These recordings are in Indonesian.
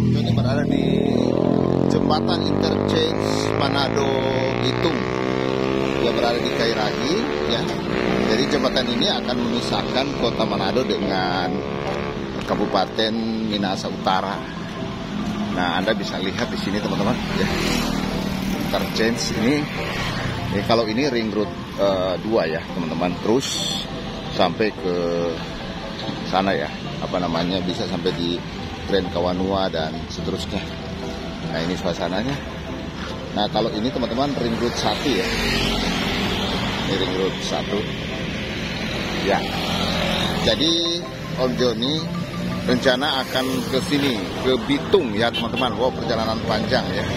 Om Joni berada di jembatan interchange Manado Bitung. Dia berada di Kairagi, ya. Jadi jembatan ini akan memisahkan kota Manado dengan Kabupaten Minahasa Utara. Nah, Anda bisa lihat di sini teman-teman, ya. Interchange ini, kalau ini ring road 2 ya teman-teman, terus sampai ke sana ya, bisa sampai di Tren Kawanua dan seterusnya. Nah, ini suasananya. Nah, kalau ini teman-teman ring road 1 ya. Ini ring road 1. Ya. Jadi Om Joni rencana akan ke sini, ke Bitung ya teman-teman. Wow, perjalanan panjang ya.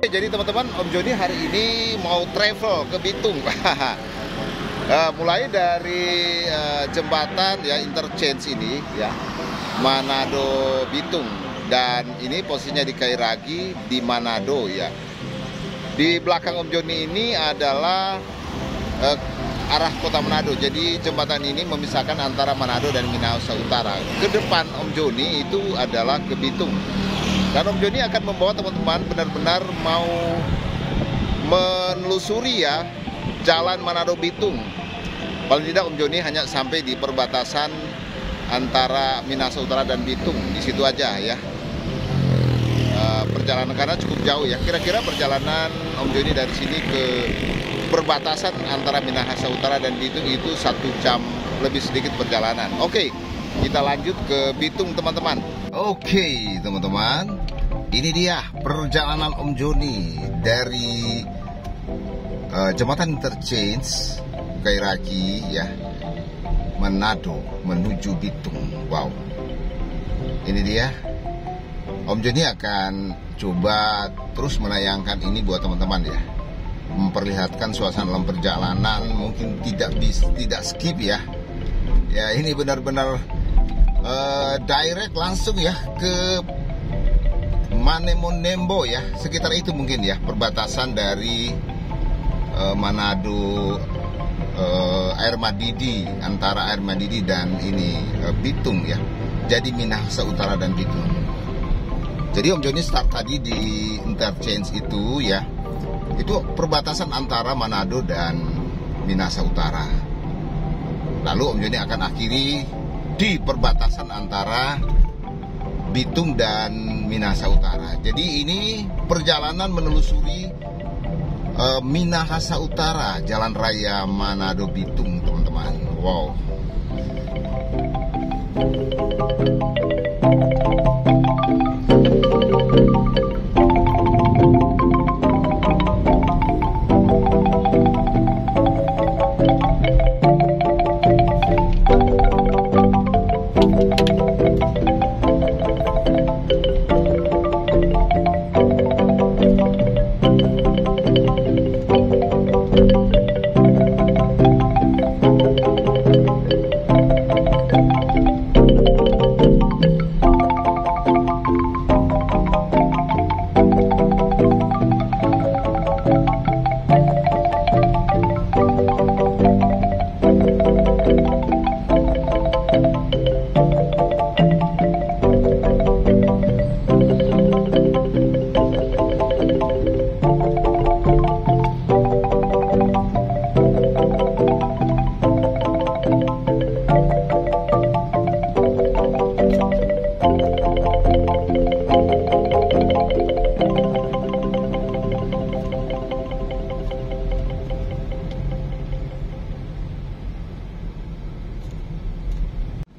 Jadi teman-teman, Om Joni hari ini mau travel ke Bitung. Mulai dari jembatan ya interchange ini ya, Manado Bitung, dan ini posisinya di Kairagi di Manado ya. Di belakang Om Joni ini adalah arah kota Manado. Jadi jembatan ini memisahkan antara Manado dan Minahasa Utara. Ke depan Om Joni itu adalah ke Bitung. Dan Om Joni akan membawa teman-teman benar-benar mau menelusuri ya jalan Manado Bitung. Paling tidak Om Joni hanya sampai di perbatasan antara Minahasa Utara dan Bitung, di situ aja ya. Perjalanan karena cukup jauh ya. Kira-kira perjalanan Om Joni dari sini ke perbatasan antara Minahasa Utara dan Bitung itu 1 jam lebih sedikit perjalanan. Oke, kita lanjut ke Bitung teman-teman. Oke teman-teman, ini dia perjalanan Om Joni dari jembatan interchange Kairagi ya, Manado menuju Bitung. Wow, ini dia. Om Joni akan coba terus menayangkan ini buat teman-teman ya, memperlihatkan suasana dalam perjalanan, mungkin tidak skip ya. Ya, ini benar-benar direct langsung ya ke Manemonembo ya, sekitar itu mungkin ya, perbatasan dari Manado, Air Madidi, antara Air Madidi dan ini Bitung ya. Jadi Minahasa Utara dan Bitung. Jadi Om Joni start tadi di interchange itu ya, itu perbatasan antara Manado dan Minahasa Utara. Lalu Om Joni akan akhiri di perbatasan antara Bitung dan Minahasa Utara. Jadi ini perjalanan menelusuri Minahasa Utara, Jalan Raya Manado Bitung teman-teman. Wow.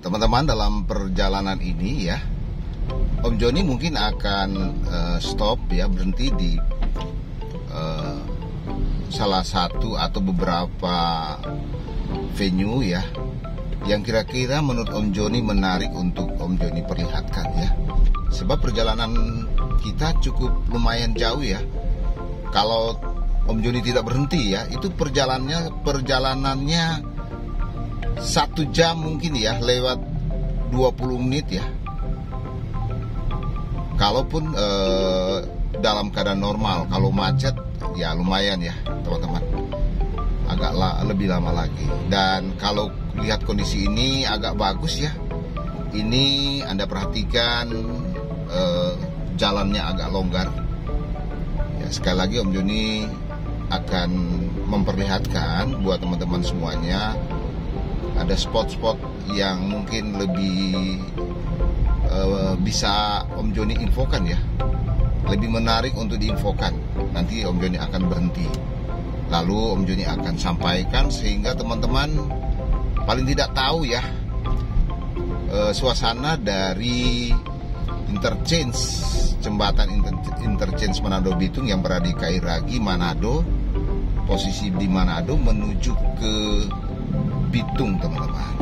Teman-teman, dalam perjalanan ini ya, Om Joni mungkin akan stop ya, berhenti di salah satu atau beberapa venue ya, yang kira-kira menurut Om Joni menarik untuk Om Joni perlihatkan ya. Sebab perjalanan kita cukup lumayan jauh ya. Kalau Om Joni tidak berhenti ya, itu perjalanannya 1 jam mungkin ya, lewat 20 menit ya. Kalaupun dalam keadaan normal, kalau macet ya lumayan ya teman-teman, agak lebih lama lagi. Dan kalau lihat kondisi ini agak bagus ya. Ini Anda perhatikan jalannya agak longgar. Ya, sekali lagi Om Joni akan memperlihatkan buat teman-teman semuanya ada spot-spot yang mungkin lebih bisa Om Joni infokan ya, lebih menarik untuk diinfokan. Nanti Om Joni akan berhenti, lalu Om Joni akan sampaikan sehingga teman-teman paling tidak tahu ya suasana dari interchange, jembatan interchange Manado Bitung yang berada di Kairagi Manado, posisi di Manado menuju ke Bitung, teman-teman.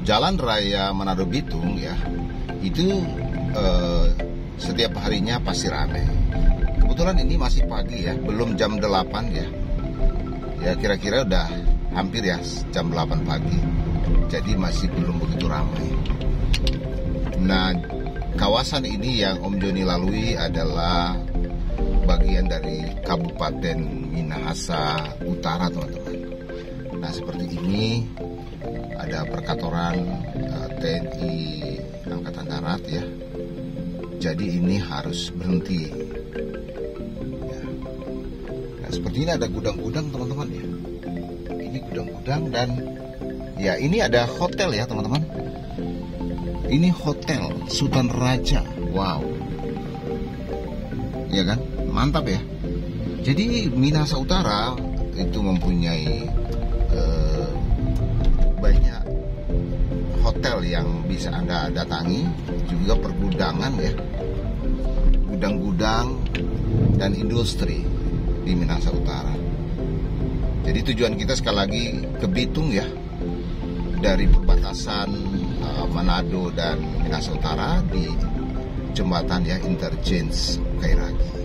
Jalan Raya Manado Bitung ya, itu setiap harinya pasti ramai. Kebetulan ini masih pagi ya, belum jam 8 ya. Ya kira-kira udah hampir ya jam 8 pagi. Jadi masih belum begitu ramai. Nah, kawasan ini yang Om Joni lalui adalah bagian dari Kabupaten Minahasa Utara, teman-teman. Nah, seperti ini ada perkantoran TNI Angkatan Darat ya. Jadi ini harus berhenti ya. Nah, seperti ini ada gudang-gudang, teman-teman ya. Ini gudang-gudang dan ya ini ada hotel ya, teman-teman. Ini hotel Sultan Raja. Wow. Ya kan? Mantap ya. Jadi Minahasa Utara itu mempunyai banyak hotel yang bisa Anda datangi, juga pergudangan ya, gudang-gudang dan industri di Minahasa Utara. Jadi tujuan kita sekali lagi ke Bitung ya, dari perbatasan Manado dan Minahasa Utara di jembatan ya interchange Kairagi.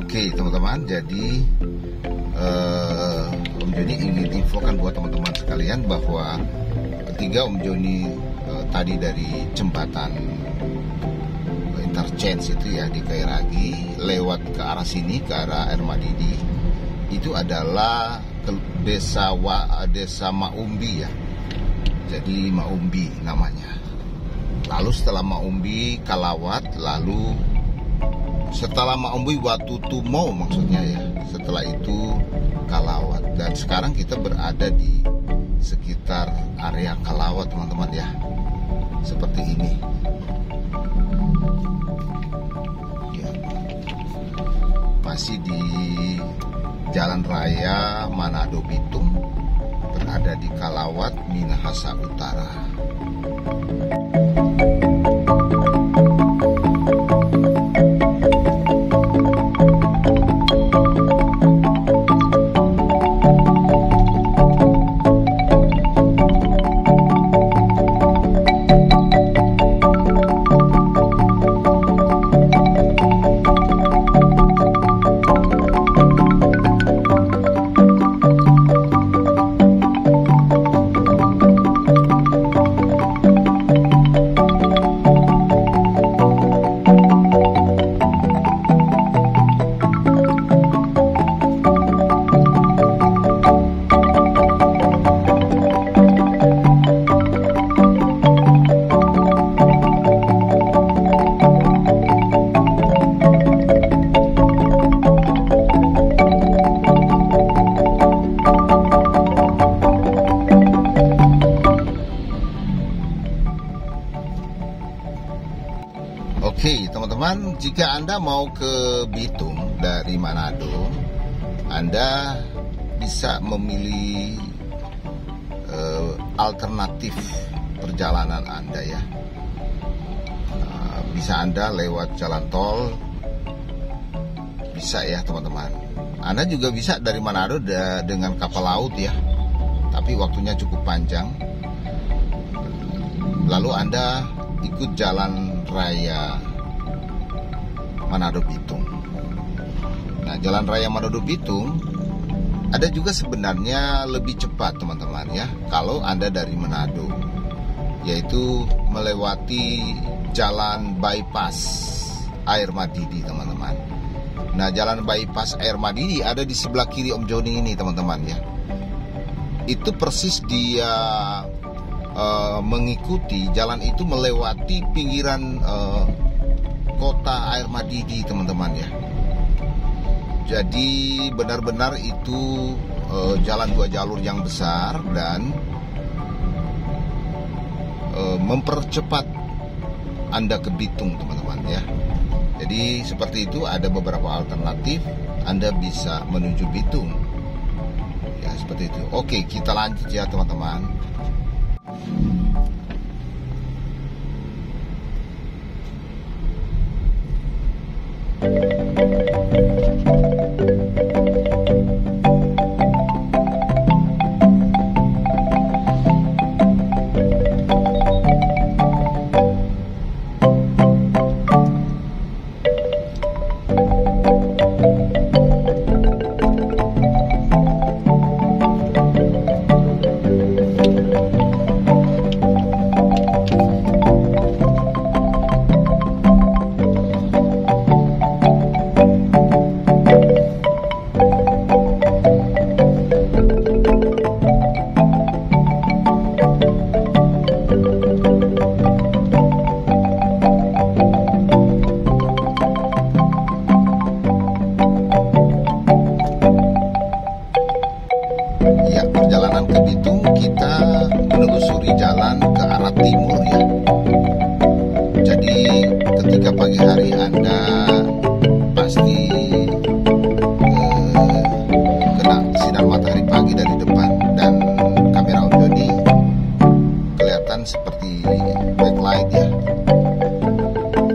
Oke teman-teman, jadi Om Joni ingin infokan buat teman-teman sekalian bahwa ketika Om Joni tadi dari jembatan interchange itu ya di Kairagi lewat ke arah sini, ke arah Air Madidi, itu adalah desa Maumbi ya. Jadi Maumbi namanya. Lalu setelah Maumbi Kalawat, lalu setelah Maumbi Watutumo maksudnya ya. Setelah itu Kalawat. Dan sekarang kita berada di sekitar area Kalawat teman-teman ya. Seperti ini. Ya. Masih di Jalan Raya Manado Bitung, berada di Kalawat, Minahasa Utara. Oke teman-teman, jika Anda mau ke Bitung dari Manado, Anda bisa memilih alternatif perjalanan Anda ya. Bisa Anda lewat jalan tol, bisa ya teman-teman. Anda juga bisa dari Manado dengan kapal laut ya, tapi waktunya cukup panjang. Lalu Anda ikut jalan raya Manado Bitung. Nah, jalan raya Manado Bitung ada juga sebenarnya lebih cepat teman-teman ya, kalau Anda dari Manado, yaitu melewati jalan bypass Air Madidi teman-teman. Nah, jalan bypass Air Madidi ada di sebelah kiri Om Joni ini teman-teman ya. Itu persis dia mengikuti jalan itu melewati pinggiran kota Air Madidi teman-teman ya. Jadi benar-benar itu jalan 2 jalur yang besar dan mempercepat Anda ke Bitung teman-teman ya. Jadi seperti itu, ada beberapa alternatif Anda bisa menuju Bitung ya, seperti itu. Oke, kita lanjut ya teman-teman. Perjalanan ke Bitung kita menelusuri jalan ke arah timur ya. Jadi ketika pagi hari Anda pasti kena sinar matahari pagi dari depan, dan kamera Om Joni kelihatan seperti backlight ya.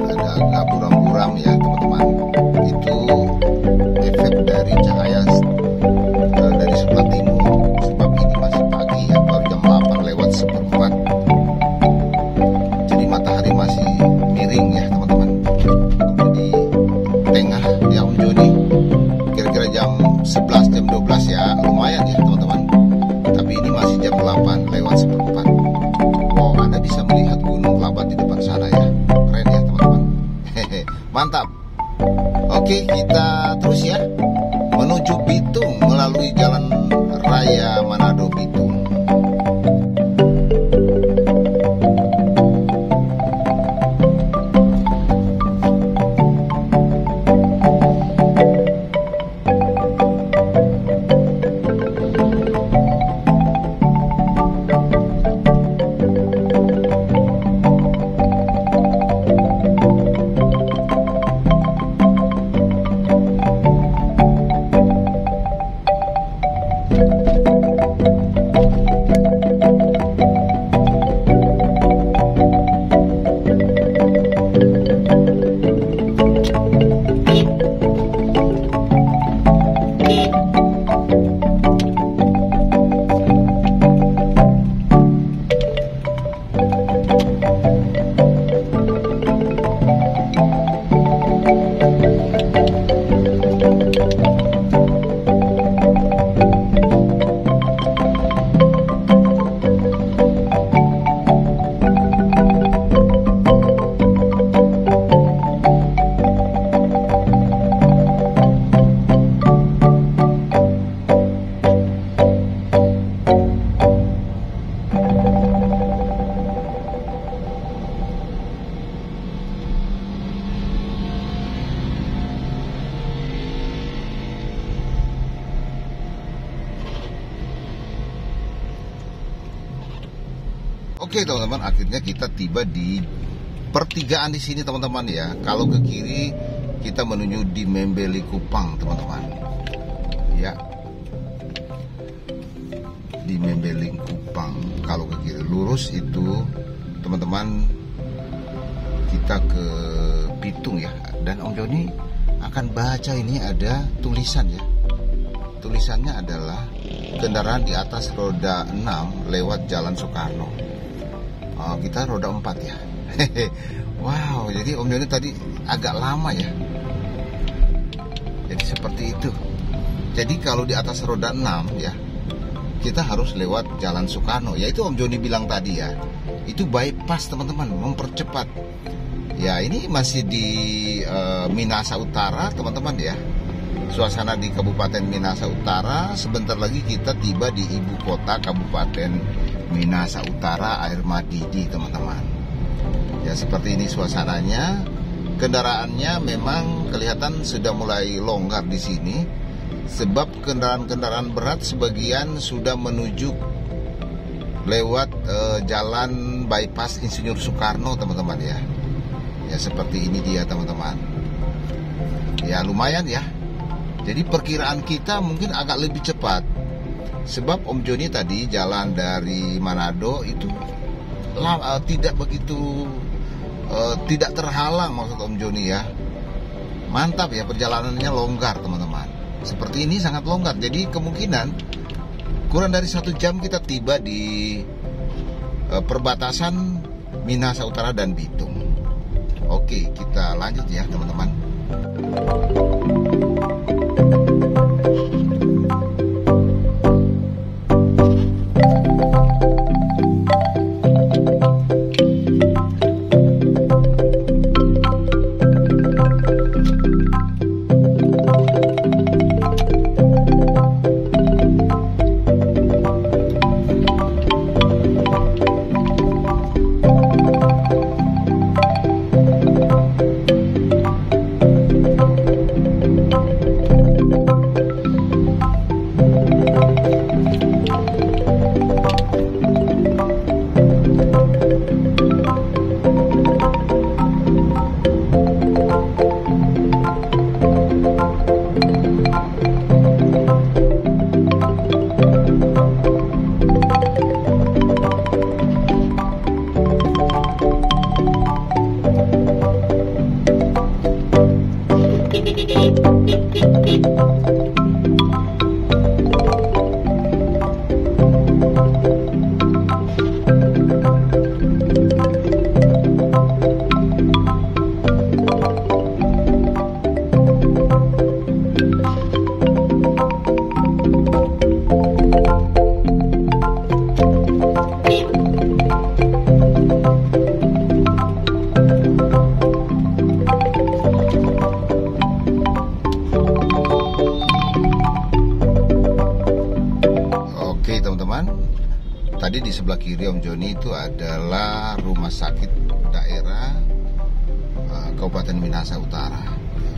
Ada agak buram-buram ya teman-teman. Itu efek dari cahaya dari sebelah timur. Sebab ini masih pagi ya, baru jam 8 lewat seperempat. Jadi matahari masih miring ya teman-teman. Di tengah ya Om Joni. Mantap. Oke, kita terus ya menuju Bitung melalui Jalan Raya Manado Bitung. Oke teman-teman, akhirnya kita tiba di pertigaan di sini teman-teman ya. Kalau ke kiri kita menuju di Membeli Kupang teman-teman. Ya. Di Membeli Kupang. Kalau ke kiri lurus itu teman-teman kita ke Bitung ya. Dan Om Joni akan baca ini ada tulisan ya. Tulisannya adalah kendaraan di atas roda 6 lewat Jalan Soekarno. Kita roda 4 ya. Wow, jadi Om Joni tadi agak lama ya. Jadi seperti itu. Jadi kalau di atas roda 6 ya, kita harus lewat Jalan Soekarno. Ya itu Om Joni bilang tadi ya. Itu bypass teman-teman, mempercepat. Ya ini masih di Minahasa Utara teman-teman ya. Suasana di Kabupaten Minahasa Utara. Sebentar lagi kita tiba di ibu kota Kabupaten Minahasa Utara, Air Madidi teman-teman. Ya seperti ini suasananya. Kendaraannya memang kelihatan sudah mulai longgar di sini, sebab kendaraan-kendaraan berat sebagian sudah menuju lewat jalan bypass Insinyur Soekarno teman-teman ya. Ya seperti ini dia teman-teman. Ya lumayan ya. Jadi perkiraan kita mungkin agak lebih cepat. Sebab Om Joni tadi jalan dari Manado itu tidak begitu tidak terhalang maksud Om Joni ya. Mantap ya, perjalanannya longgar teman-teman. Seperti ini sangat longgar. Jadi kemungkinan kurang dari 1 jam kita tiba di perbatasan Minahasa Utara dan Bitung. Oke, kita lanjut ya teman-teman. Oke teman-teman, tadi di sebelah kiri Om Joni itu adalah rumah sakit daerah Kabupaten Minahasa Utara.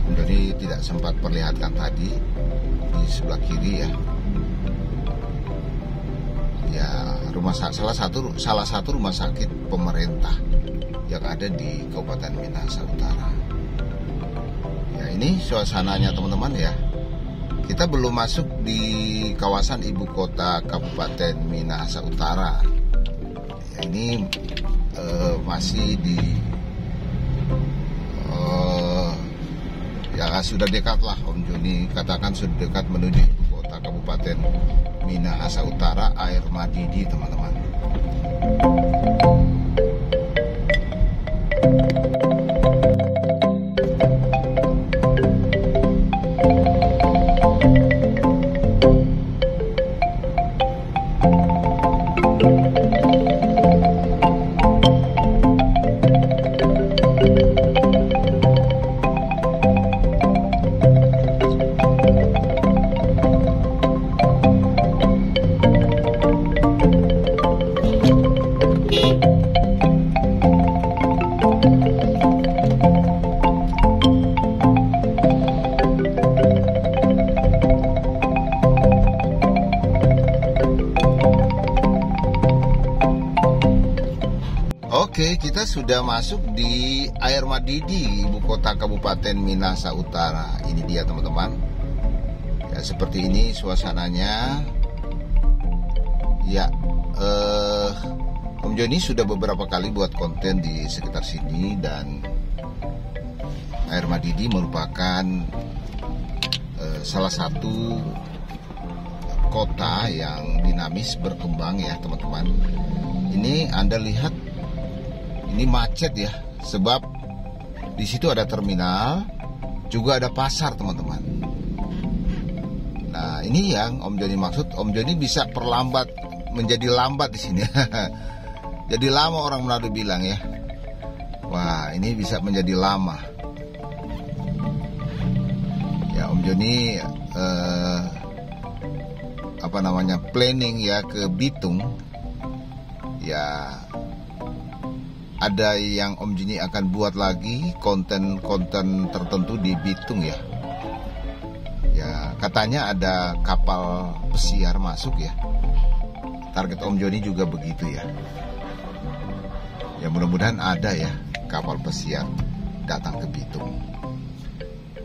Om Joni tidak sempat perlihatkan tadi di sebelah kiri ya. Ya, salah satu rumah sakit pemerintah yang ada di Kabupaten Minahasa Utara. Ya, ini suasananya teman-teman ya. Kita belum masuk di kawasan ibu kota Kabupaten Minahasa Utara. Ya, ini masih di ya sudah dekat lah Om Joni katakan, sudah dekat menuju ibu kota Kabupaten Minahasa Utara, Air Madidi teman-teman. Oke, kita sudah masuk di Air Madidi, ibu kota Kabupaten Minahasa Utara. Ini dia teman-teman. Ya, seperti ini suasananya. Ya, Om Joni sudah beberapa kali buat konten di sekitar sini, dan Air Madidi merupakan salah satu kota yang dinamis berkembang ya teman-teman. Ini Anda lihat, ini macet ya, sebab di situ ada terminal, juga ada pasar teman-teman. Nah, ini yang Om Joni maksud. Om Joni bisa perlambat menjadi lambat di sini. Jadi lama, orang Manado bilang ya. Wah, ini bisa menjadi lama. Ya, Om Joni planning ya ke Bitung. Ya, ada yang Om Joni akan buat lagi konten-konten tertentu di Bitung ya. Ya, katanya ada kapal pesiar masuk ya. Target Om Joni juga begitu ya. Ya, mudah-mudahan ada ya kapal pesiar datang ke Bitung.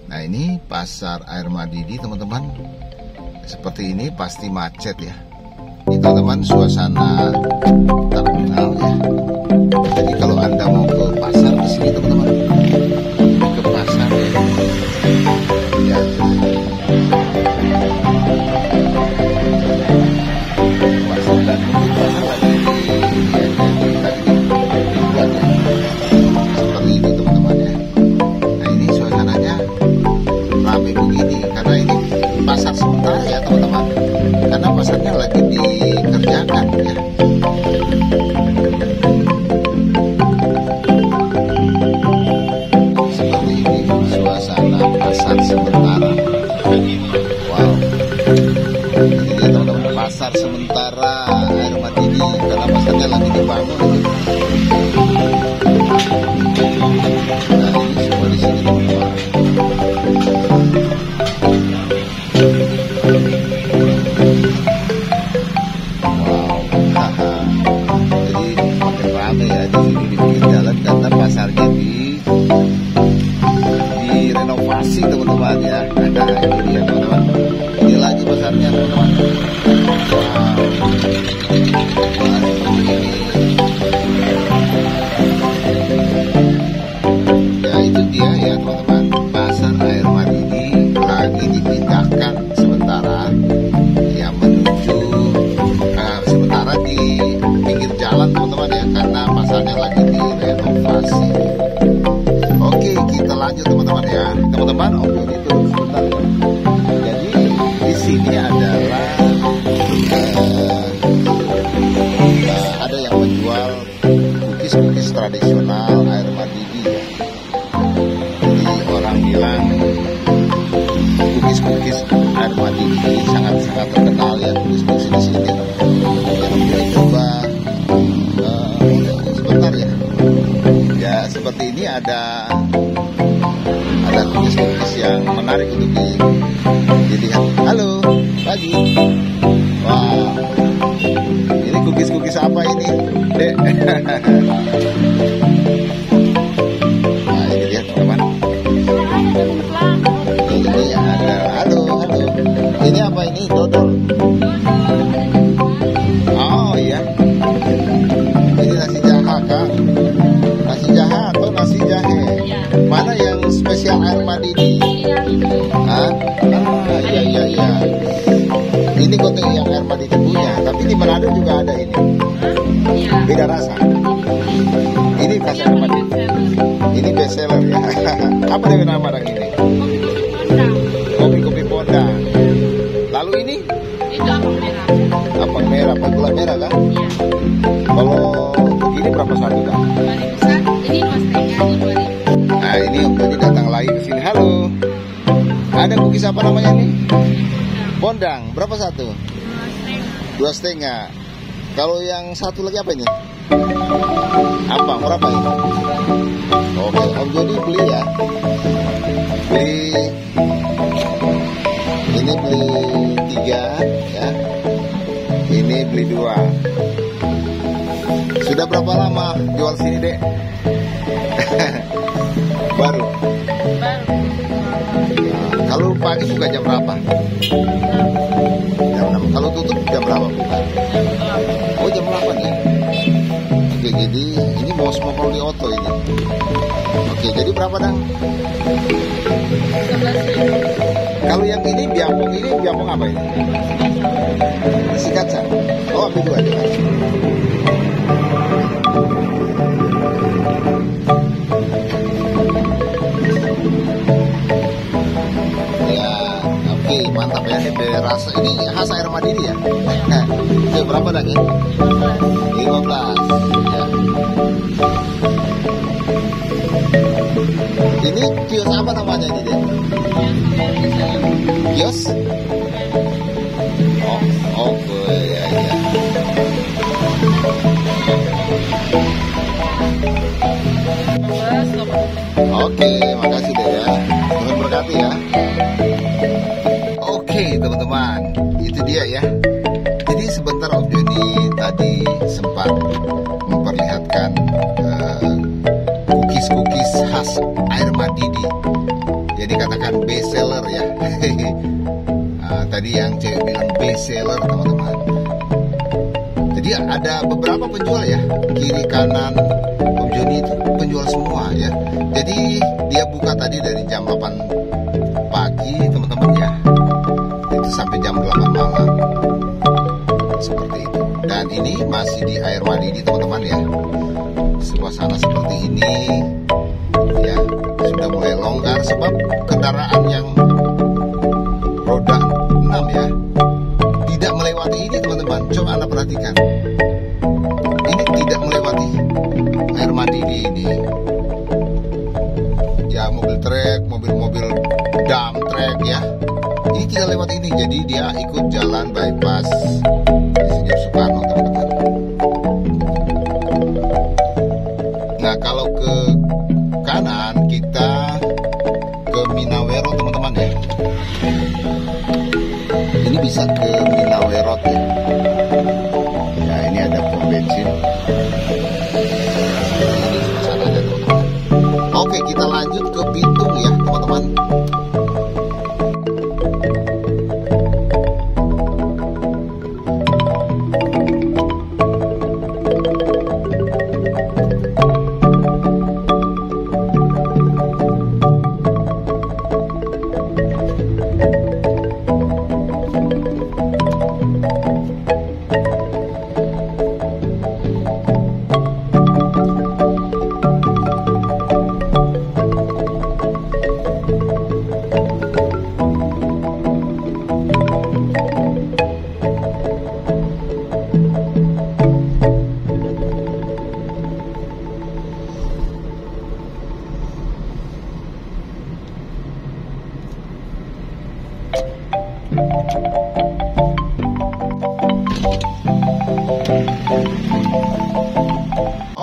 Nah, ini pasar Air Madidi teman-teman. Seperti ini pasti macet ya. Ini teman-teman suasana terminal ya. Jadi kalau Anda mau ke pasar di sini teman-teman, ke pasar ya. Ya. Pasar dan pasar lagi dibuat ya. Seperti ini teman-teman ya. Nah, ini suasananya ramai begini karena ini pasar sementara ya teman-teman. Karena pasarnya lagi dikerjakan ya. Seperti ini suasana pasar sementara. Wow. Ini dia teman-teman, pasar sementara Air Madidi karena pasarnya lagi dibangun. Nah, ini semua di sini teman-teman. Karena pasarnya direnovasi teman-teman ya. Nah, ini dia teman-teman. Ini lagi pasarnya teman-teman. Wow. Wah, seperti ini. ada cookies yang menarik untuk dilihat. Halo, pagi. Wah, ini cookies apa ini, Dek? Nah, ini lihat teman-teman. Ini ada, halo. Ini apa ini? Dodol. Oh iya. Ini nasi jaha, Kang. Nasi jaha atau nasi jahe? Mana yang spesial air Madidi? Hah? Iya. Ini kote yang air Madidi punya, tapi di Manado juga ada ini. Beda rasa. Ini khas air Madidi. Ini best seller ya. Apa dengan nama orang ini? Kopi Pondang. Lalu ini? Itu apel merah. Apel merah, gula merah kan? Iya. Kalau begini berapa satu kan? 2.000 ini 2,5, ini 2.000. Nah ini Om Joni datang lagi ke sini. Halo. Ada cookies apa namanya nih? Pondang. Berapa satu? 2,5. Kalau yang satu lagi apa ini? Apa? Berapa ini? Oke, Om Joni beli ya. Ini beli 3 ya. Ini beli 2. Sudah berapa lama jual sini, Dek? Baru. Baru. Nah, kalau pagi buka jam berapa? Jam 6. Kalau tutup jam berapa buka? Oh, jam 8 ya. Oke, jadi ini mau smokol di oto ini. Oke, jadi berapa, Dang? 11.000. Kalau yang ini biambong apa ini? Nasi kacang. Oh, ambil 2 aja. Ya, oke, mantap ya. Ini rasa ini khas air Madidi ya. Nah, oke, berapa Dang ya? 15. Ya. Ini kios apa namanya ini, Dek? Kios? Oh, ya. Oke, makasih Dek ya. Tuhan berkati ya. Oke, teman-teman, itu dia ya. Jadi sebentar Om Joni tadi sempat memperlihatkan cookies khas air Madidi. Jadi katakan best seller ya. Tadi yang cewek bilang best seller, teman-teman. Jadi ada beberapa penjual ya, kiri kanan Om Joni itu penjual semua ya. Jadi dia buka tadi dari jam 8 pagi teman-teman ya, itu sampai jam 8 malam seperti itu. Dan ini masih di air Madidi teman-teman ya. Suasana seperti ini ya sudah mulai longgar sebab kendaraan yang roda 6 ya tidak melewati ini teman-teman. Coba Anda perhatikan, ini tidak melewati air Madidi ini ya. Mobil trek, mobil dump trek ya, ini tidak lewat ini. Jadi dia ikut jalan bypass Insinyur Soekarno teman-teman. Nah kalau ke kanan kita ke Minawero teman-teman ya. Ini bisa ke Minawero ya. Ya ini ada pom bensin. Ini suasananya teman-teman. Oke, kita lanjut ke Bitung ya teman-teman.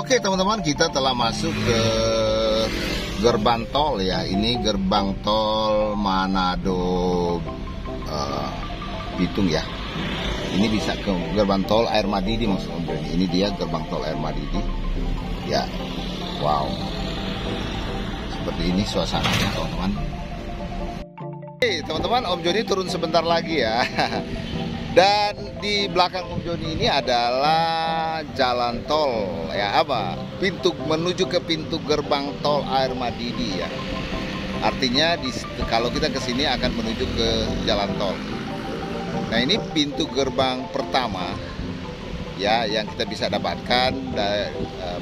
Oke teman-teman, kita telah masuk ke gerbang tol ya. Ini gerbang tol Manado Bitung ya. Ini bisa ke gerbang tol Air Madidi maksud Om Joni. Ini dia gerbang tol Air Madidi. Ya, wow. Seperti ini suasananya teman-teman. Oke teman-teman, Om Joni turun sebentar lagi ya. Dan di belakang Om Joni ini adalah jalan tol ya, pintu menuju ke pintu gerbang tol Air Madidi ya. Artinya kalau kita ke sini akan menuju ke jalan tol. Nah, ini pintu gerbang pertama ya yang kita bisa dapatkan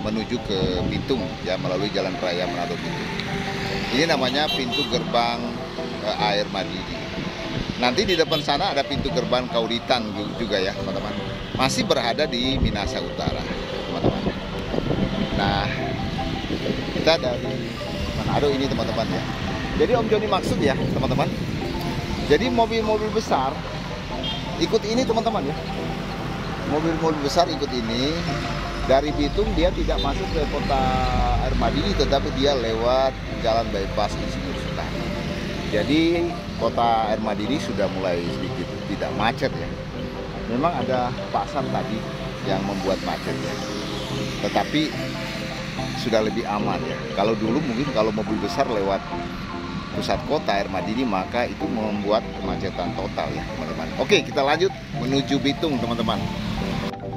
menuju ke Bitung ya, melalui jalan raya Manado Bitung. Ini namanya pintu gerbang Air Madidi. Nanti di depan sana ada pintu gerbang Kauditan juga ya teman-teman. Masih berada di Minahasa Utara teman-teman. Nah, kita dari Manado ini teman-teman ya. Jadi Om Joni maksud ya teman-teman. Jadi mobil-mobil besar ikut ini teman-teman ya. Mobil-mobil besar ikut ini. Dari Bitung dia tidak masuk ke kota Air Madidi, tetapi dia lewat jalan bypass Insinyur Soekarno. Jadi kota Air Madidi sudah mulai sedikit tidak macet ya. Memang ada pasar tadi yang membuat macet ya. Tetapi sudah lebih aman ya. Kalau dulu mungkin kalau mobil besar lewat pusat kota Air Madidi, maka itu membuat kemacetan total ya teman-teman. Oke, kita lanjut menuju Bitung teman-teman.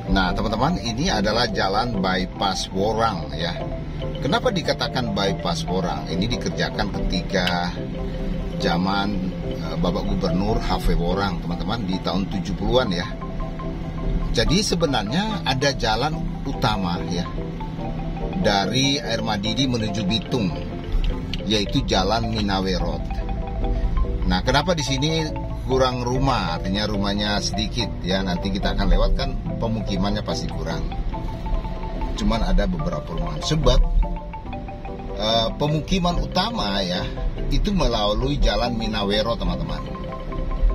Nah teman-teman, ini adalah jalan bypass Worang ya. Kenapa dikatakan bypass Worang? Ini dikerjakan ketika zaman Bapak Gubernur H.V. Worang teman-teman di tahun 70-an ya. Jadi sebenarnya ada jalan utama ya dari Air Madidi menuju Bitung, yaitu Jalan Minawe Road. Nah, kenapa di sini kurang rumah? Artinya rumahnya sedikit ya. Nanti kita akan lewat kan pemukimannya pasti kurang. Cuman ada beberapa rumah. Sebab pemukiman utama ya itu melalui Jalan Minawe Road teman-teman.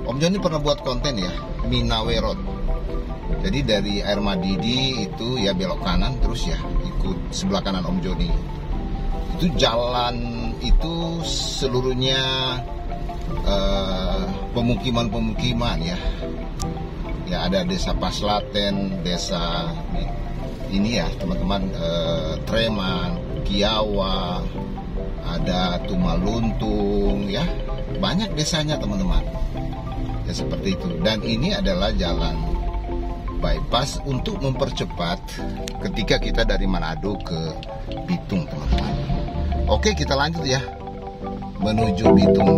Om Joni pernah buat konten ya, Minawe Road. Jadi dari Air Madidi itu ya belok kanan terus ya ikut sebelah kanan Om Joni. Itu jalan itu seluruhnya pemukiman-pemukiman ya. Ya ada desa Paslaten, desa ini ya teman-teman, Treman, Kiawa, ada Tumaluntung ya. Banyak desanya teman-teman. Ya seperti itu. Dan ini adalah jalan bypass untuk mempercepat ketika kita dari Manado ke Bitung teman-teman. Oke, kita lanjut ya menuju Bitung.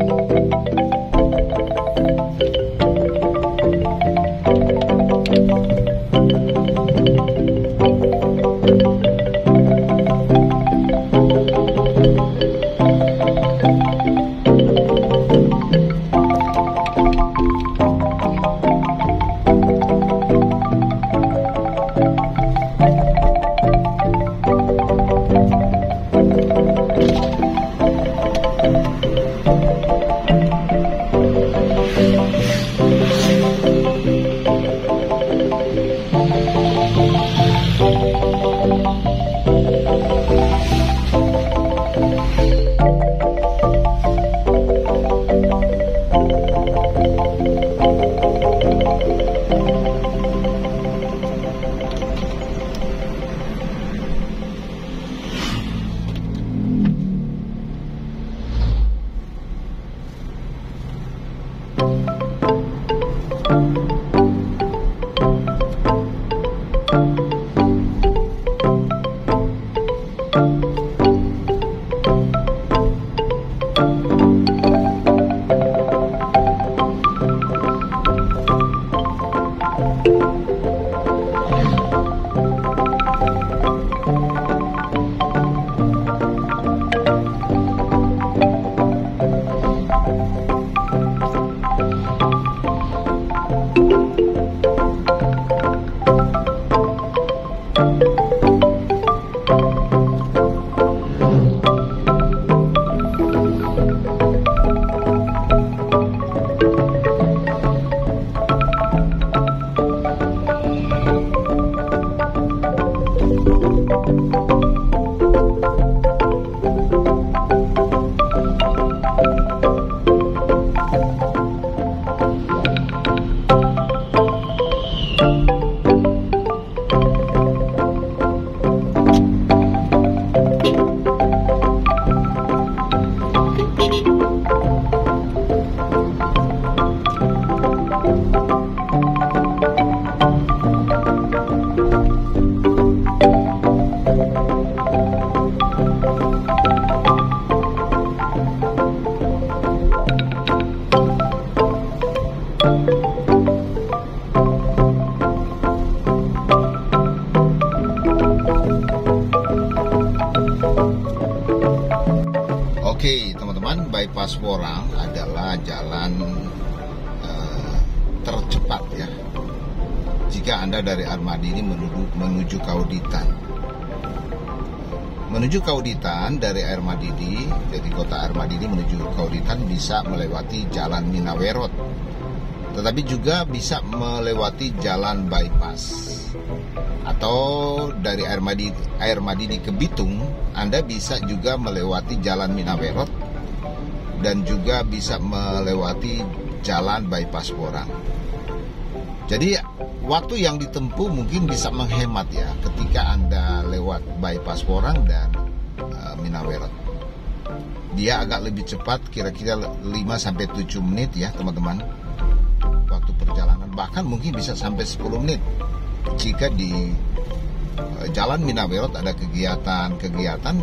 Oke teman-teman, bypass Worang adalah jalan tercepat ya jika Anda dari Ahmadi ini menuju Kauditan. Menuju Kauditan dari Ahmadi, dari kota Ahmadi menuju Kauditan bisa melewati jalan Minawerot, tetapi juga bisa melewati jalan bypass. Atau dari Ahmadi ke Bitung, Anda bisa juga melewati jalan Minawerot dan juga bisa melewati jalan bypass Worang. Jadi waktu yang ditempuh mungkin bisa menghemat ya ketika Anda lewat bypass Worang dan Minawerot. Dia agak lebih cepat, kira-kira 5-7 menit ya teman-teman. Waktu perjalanan bahkan mungkin bisa sampai 10 menit jika di jalan Minawerot ada kegiatan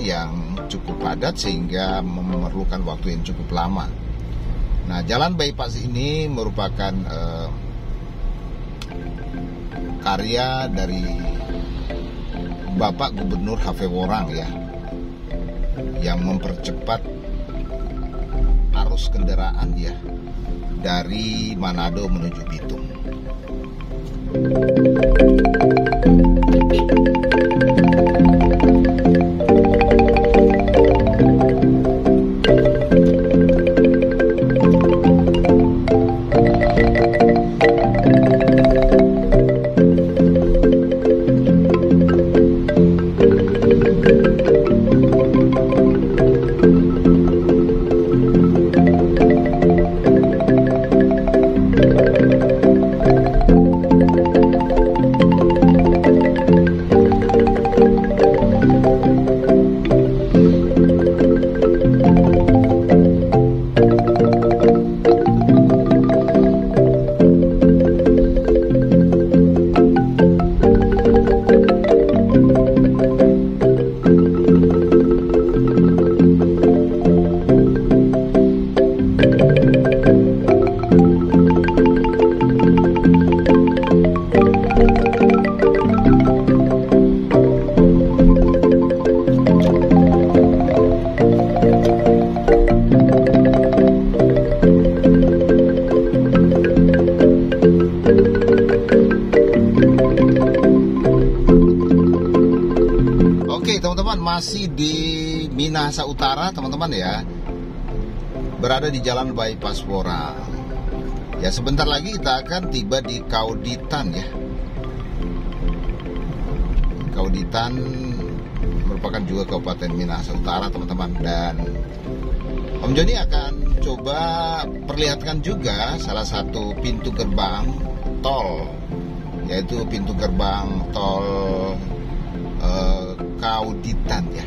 yang cukup padat sehingga memerlukan waktu yang cukup lama. Nah, jalan bypass ini merupakan karya dari Bapak Gubernur H.V. Worang ya, yang mempercepat arus kendaraan ya dari Manado menuju Bitung. Teman-teman, masih di Minahasa Utara teman-teman ya, berada di jalan bypass Worang ya. Sebentar lagi kita akan tiba di Kauditan ya. Kauditan merupakan juga Kabupaten Minahasa Utara teman-teman, dan Om Joni akan coba perlihatkan juga salah satu pintu gerbang tol, yaitu pintu gerbang tol Kauditan ya.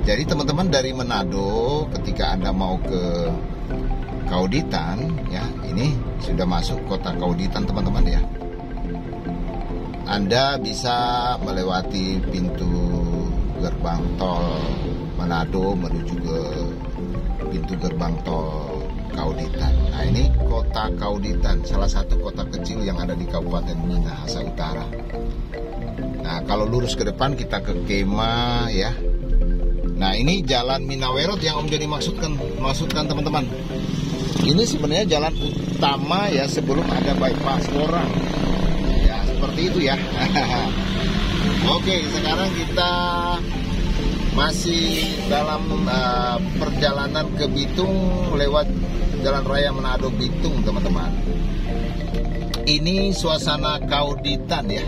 Jadi teman-teman dari Manado ketika Anda mau ke Kauditan ya, ini sudah masuk kota Kauditan teman-teman ya. Anda bisa melewati pintu gerbang tol Manado menuju ke pintu gerbang tol Kauditan. Nah, ini kota Kauditan, salah satu kota kecil yang ada di Kabupaten Minahasa Utara. Nah, kalau lurus ke depan kita ke Kema ya. Nah, ini jalan Minawerot yang Om Joni maksudkan teman-teman. Ini sebenarnya jalan utama ya sebelum ada bypass Worang. Ya, seperti itu ya. Oke, sekarang kita masih dalam perjalanan ke Bitung lewat Jalan Raya Manado Bitung teman-teman. Ini suasana Kauditan ya.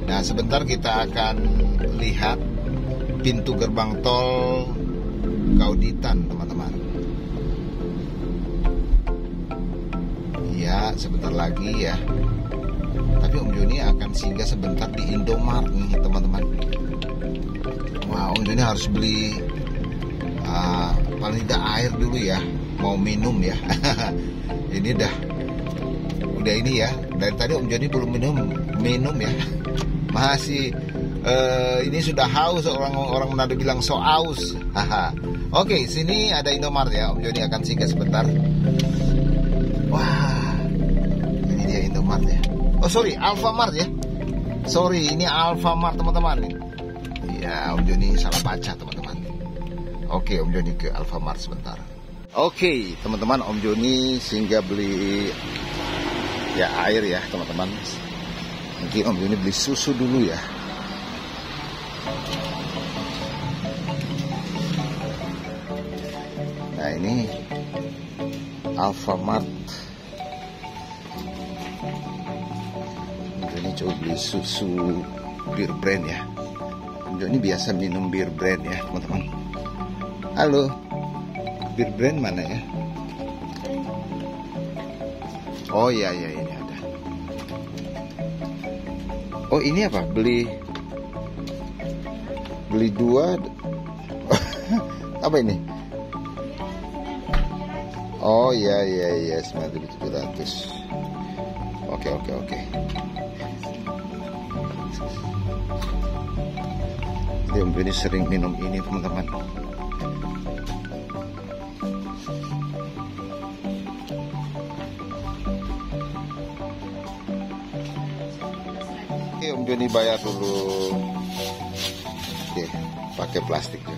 Nah, sebentar kita akan lihat pintu gerbang tol Kauditan teman-teman. Ya, sebentar lagi ya. Tapi Om Joni akan singgah sebentar di Indomart nih teman-teman. Wah, Om Joni harus beli paling tidak air dulu ya, mau minum ya. Ini udah ini ya. Dari tadi Om Joni belum minum ya. Masih ini sudah haus, orang Manado bilang so aus. Oke, sini ada Indomart ya. Om Joni akan singgah sebentar. Wah, ini dia Indomart ya. Oh sorry, Alfamart ya. Sorry, ini Alfamart teman-teman. Ya, Om Joni salah baca teman-teman. Oke, Om Joni ke Alfamart sebentar. Oke, teman-teman, Om Joni singgah beli ya air ya, teman-teman. Mungkin Om Joni beli susu dulu ya. Nah, ini Alfamart. Om Joni coba beli susu bir brand ya. Om Joni biasa minum bir brand ya, teman-teman. Halo, bir brand mana ya? Oh iya ini ada. Oh ini apa? Beli dua. Apa ini? Oh iya 9.700. Oke. Jadi Om Joni sering minum ini, teman-teman. Oke, Om Joni bayar dulu. Oke, pakai plastik ya.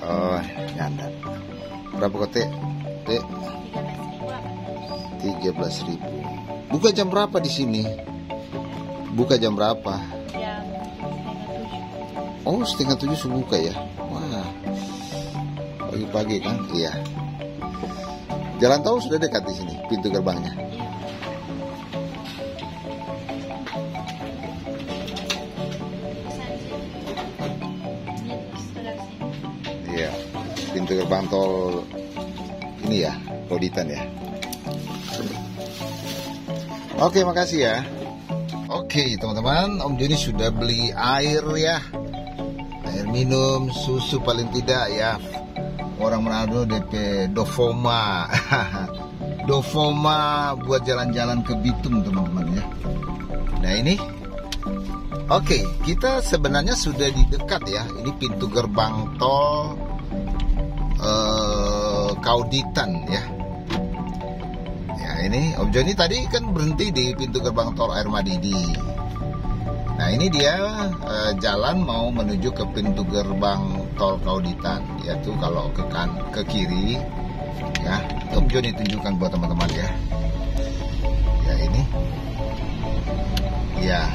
Oh, nyandar. Berapa kote? 13.000. Buka jam berapa di sini? Buka jam berapa? Jam 6:30. Oh, 6:30 sudah buka ya. Wah. Pagi-pagi kan? Iya. Jalan tol sudah dekat di sini, pintu gerbangnya. Iya. Pintu gerbang tol ini ya, Kauditan ya. Oke, makasih ya. Oke, teman-teman, Om Joni sudah beli air ya. Air minum, susu paling tidak ya. Orang Manado DP Dofoma. Dofoma buat jalan-jalan ke Bitung, teman-teman ya. Nah, ini. Oke, kita sebenarnya sudah di dekat ya. Ini pintu gerbang tol Kauditan ya. Ini Om Joni tadi kan berhenti di pintu gerbang tol Air Madidi. Nah, ini dia jalan mau menuju ke pintu gerbang tol Kauditan, yaitu kalau ke kiri ya. Om Joni tunjukkan buat teman-teman ya. Ya ini. Ya.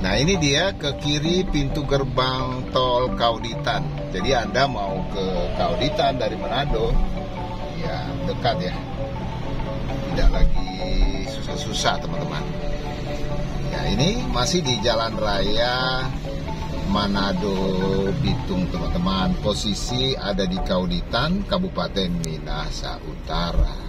Nah, ini dia ke kiri pintu gerbang tol Kauditan. Jadi Anda mau ke Kauditan dari Manado, ya dekat ya. Tidak lagi susah-susah, teman-teman. Ya, ini masih di Jalan Raya Manado Bitung, teman-teman. Posisi ada di Kauditan, Kabupaten Minahasa Utara.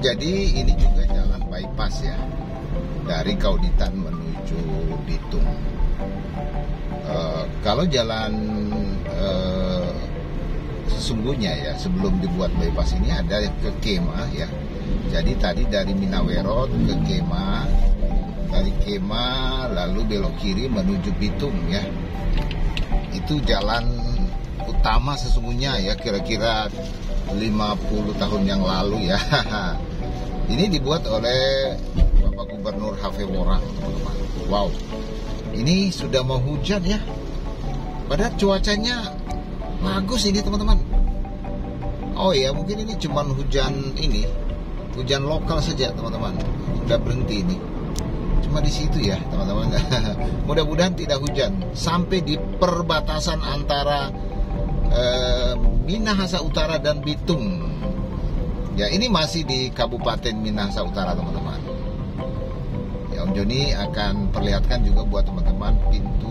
jadi ini juga jalan bypass ya, dari Kauditan menuju Bitung. Kalau jalan sesungguhnya ya, sebelum dibuat bypass ini ada ke Kema ya. Jadi tadi dari Minawerot ke Kema, dari Kema lalu belok kiri menuju Bitung ya. Itu jalan utama sesungguhnya ya, kira-kira 50 tahun yang lalu ya. Ini dibuat oleh Bapak Gubernur Hafeworang, teman-teman. Wow, ini sudah mau hujan ya. Padahal cuacanya bagus ini, teman-teman. Oh ya, mungkin ini cuman hujan lokal saja, teman-teman. Udah berhenti ini. Cuma di situ ya, teman-teman. Mudah-mudahan tidak hujan sampai di perbatasan antara Minahasa Utara dan Bitung. Ya, ini masih di Kabupaten Minahasa Utara, teman-teman. Ya, Om Joni akan perlihatkan juga buat teman-teman pintu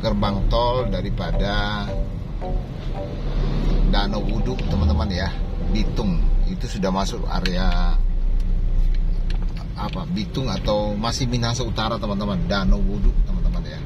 gerbang tol daripada Danau Wuduk, teman-teman ya. Bitung itu sudah masuk area Bitung atau masih Minahasa Utara, teman-teman. Danau Wuduk, teman-teman ya.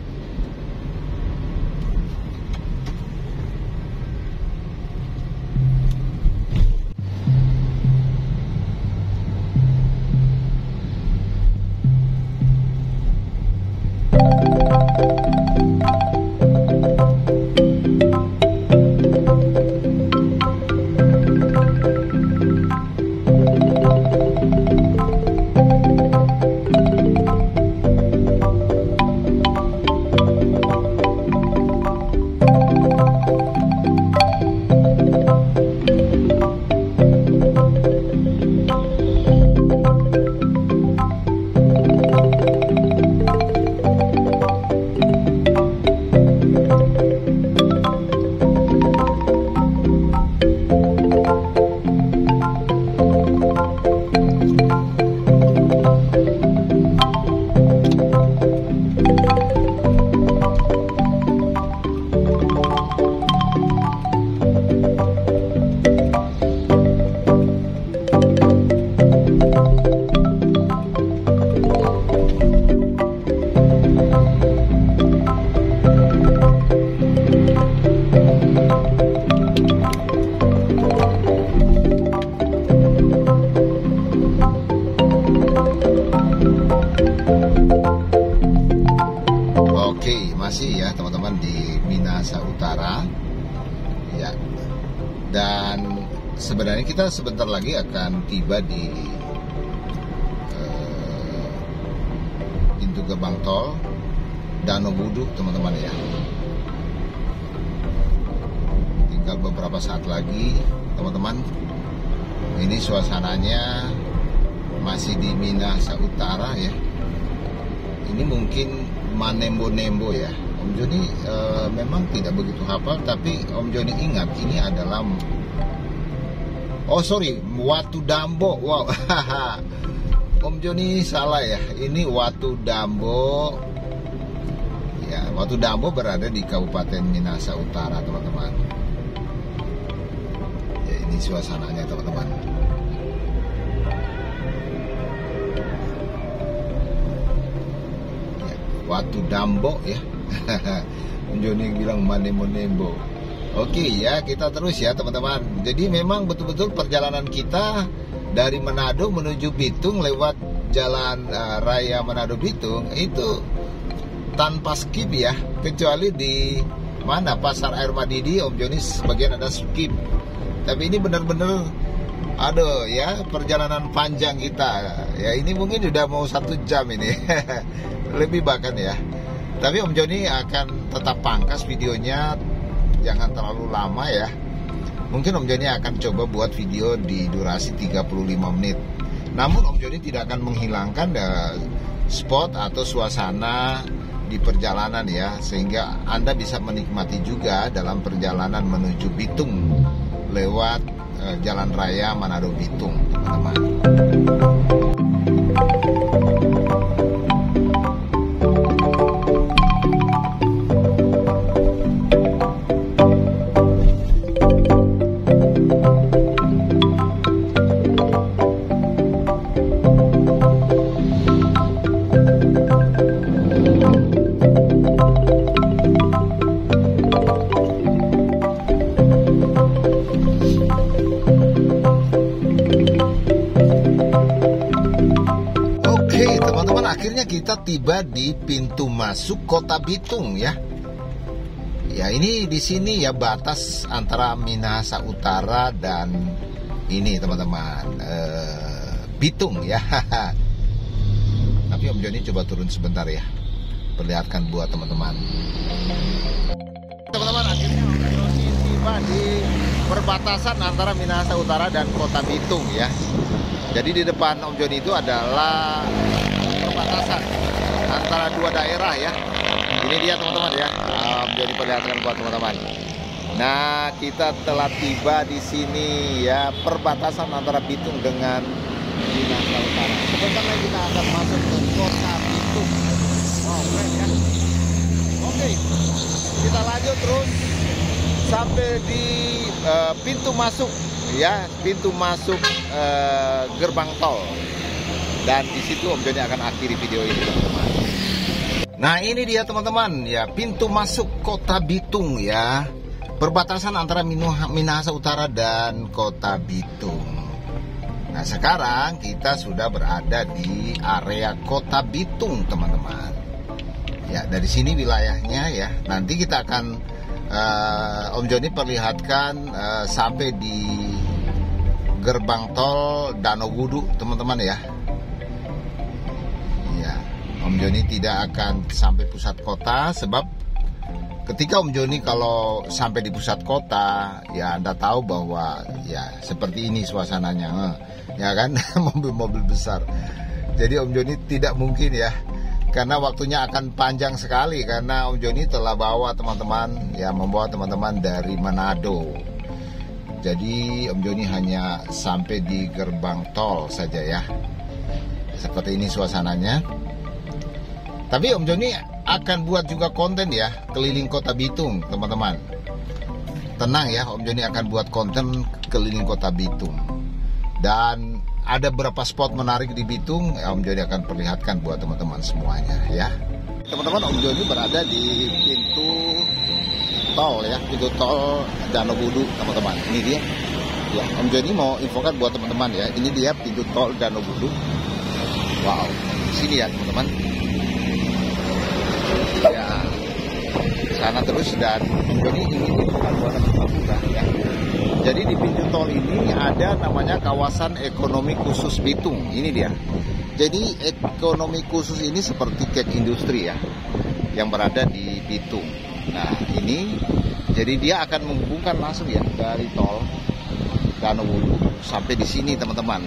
Masih ya, teman-teman, di Minahasa Utara ya. Dan sebenarnya kita sebentar lagi akan tiba di pintu gerbang tol Danau Wuduk, teman-teman ya. Tinggal beberapa saat lagi, teman-teman. Ini suasananya masih di Minahasa Utara ya. Ini mungkin Manembo-Nembo ya. Om Joni memang tidak begitu hafal, tapi Om Joni ingat ini adalah Watu Dambo. Wow. Om Joni salah ya. Ini Watu Dambo. Ya, Watu Dambo berada di Kabupaten Minahasa Utara, teman-teman. Ya, ini suasananya, teman-teman. Watu Dambo ya. Om Joni bilang Manembo-Nembo. Oke ya, kita terus ya, teman-teman. Jadi memang betul-betul perjalanan kita dari Manado menuju Bitung lewat jalan raya Manado Bitung itu tanpa skip ya, kecuali di mana Pasar Air Madidi Om Joni sebagian ada skip. Tapi ini benar-benar ya, perjalanan panjang kita. Ya, ini mungkin udah mau 1 jam ini. Lebih bahkan ya. Tapi Om Joni akan tetap pangkas videonya, jangan terlalu lama ya. Mungkin Om Joni akan coba buat video di durasi 35 menit. Namun Om Joni tidak akan menghilangkan spot atau suasana di perjalanan ya, sehingga Anda bisa menikmati juga dalam perjalanan menuju Bitung lewat jalan raya Manado Bitung, teman-teman. akhirnya kita tiba di pintu masuk Kota Bitung ya. Ya, ini di sini ya batas antara Minahasa Utara dan ini teman-teman Bitung ya. Tapi Om Joni coba turun sebentar ya, perlihatkan buat teman-teman. Teman-teman, akhirnya Om Joni tiba di perbatasan antara Minahasa Utara dan Kota Bitung ya. Jadi di depan Om Joni itu adalah perbatasan antara dua daerah ya. Ini dia teman-teman ya, Om Joni perlihatkan buat teman-teman. Nah, kita telah tiba di sini ya, perbatasan antara Bitung dengan Minahasa Utara. Sebentar lagi kita akan masuk ke Kota Bitung. Wow, keren ya. Oke, kita lanjut terus sampai di pintu masuk ya, pintu masuk gerbang tol. Dan di situ Om Joni akan akhiri video ini teman-teman. Nah, ini dia teman-teman ya, pintu masuk Kota Bitung ya. Perbatasan antara Minahasa Utara dan Kota Bitung. Nah, sekarang kita sudah berada di area Kota Bitung, teman-teman. Ya, dari sini wilayahnya ya. Nanti kita akan Om Joni perlihatkan sampai di gerbang tol Danau Wudu, teman-teman ya. Ya, Om Joni tidak akan sampai pusat kota sebab ketika Om Joni kalau sampai di pusat kota, ya Anda tahu bahwa ya seperti ini suasananya, ya kan, mobil-mobil besar. Jadi Om Joni tidak mungkin ya, karena waktunya akan panjang sekali, karena Om Joni telah bawa teman-teman, ya membawa teman-teman dari Manado. Jadi Om Joni hanya sampai di gerbang tol saja ya. Seperti ini suasananya. Tapi Om Joni akan buat juga konten ya, keliling Kota Bitung, teman-teman. Tenang ya, Om Joni akan buat konten keliling Kota Bitung. Dan ada beberapa spot menarik di Bitung, Om Joni akan perlihatkan buat teman-teman semuanya ya. Teman-teman, Om Joni berada di pintu tol ya, pintu tol Danau Wudu, teman-teman. Ini dia. Ya, Om Joni mau infokan buat teman-teman ya. Ini dia pintu tol Danau Wudu. Wow, di sini ya, teman-teman. Ya, sana terus, dan jadi ini bukan buatan Papua ya. Jadi di pintu tol ini ada namanya kawasan ekonomi khusus Bitung. Ini dia. Jadi ekonomi khusus ini seperti kek industri ya, yang berada di Bitung. Nah, ini jadi dia akan menghubungkan langsung ya dari tol Danau Wudu sampai di sini, teman-teman.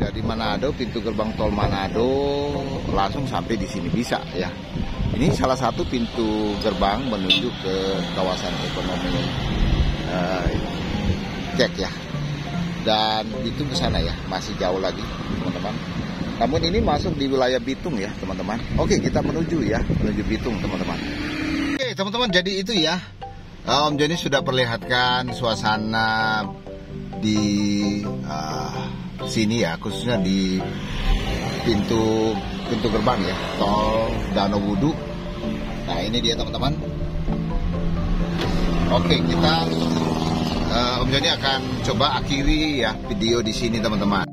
Dari Manado, pintu gerbang tol Manado langsung sampai di sini bisa ya. Ini salah satu pintu gerbang menuju ke kawasan ekonomi Kek ya. Dan Bitung ke sana ya, masih jauh lagi, teman-teman. Namun ini masuk di wilayah Bitung ya, teman-teman. Oke, kita menuju Bitung, teman-teman. Oke, teman-teman, jadi itu ya. Om Joni sudah perlihatkan suasana di sini ya, khususnya di pintu gerbang ya, tol Danau Wudu. Nah, ini dia teman-teman. Oke, kita Om Joni akan coba akhiri ya video di sini, teman-teman.